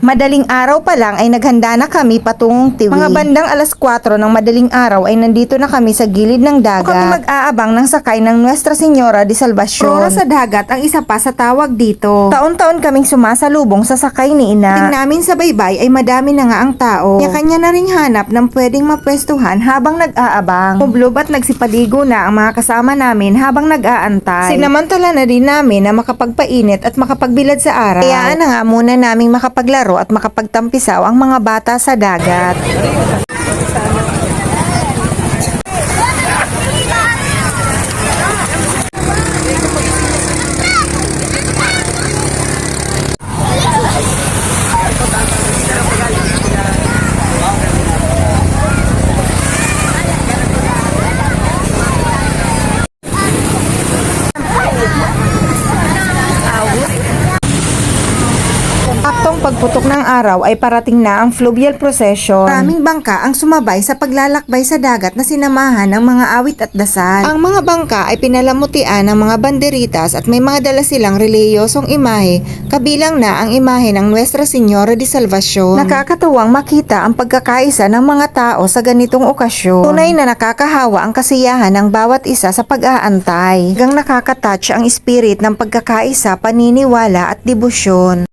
Madaling araw pa lang ay naghanda na kami patungong Tiwi. Mga bandang alas 4 ng madaling araw ay nandito na kami sa gilid ng dagat. Kami mag-aabang ng sakay ng Nuestra Señora de Salvacion. Prora sa dagat ang isa pa sa tawag dito. Taon-taon kaming sumasalubong sa sakay ni Ina. Tingin namin sa baybay ay madami na nga ang tao. Kaya kanya na ring hanap ng pwedeng mapwestuhan habang nag-aabang. Kublob at nagsipaligo na ang mga kasama namin habang nag-aantay. Sinamantala na din namin na makapagpainit at makapagbilad sa araw. Kaya na nga muna naming makapaglaro at makapagtampisaw ang mga bata sa dagat. Saktong pagputok ng araw ay parating na ang fluvial procession. Maraming bangka ang sumabay sa paglalakbay sa dagat na sinamahan ng mga awit at dasal. Ang mga bangka ay pinalamutian ng mga banderitas at may mga dala silang reliyosong imahe, kabilang na ang imahe ng Nuestra Señora de Salvacion. Nakakatuwang makita ang pagkakaisa ng mga tao sa ganitong okasyon. Tunay na nakakahawa ang kasiyahan ng bawat isa sa pag-aantay. Hanggang nakakatouch ang spirit ng pagkakaisa, paniniwala at debosyon.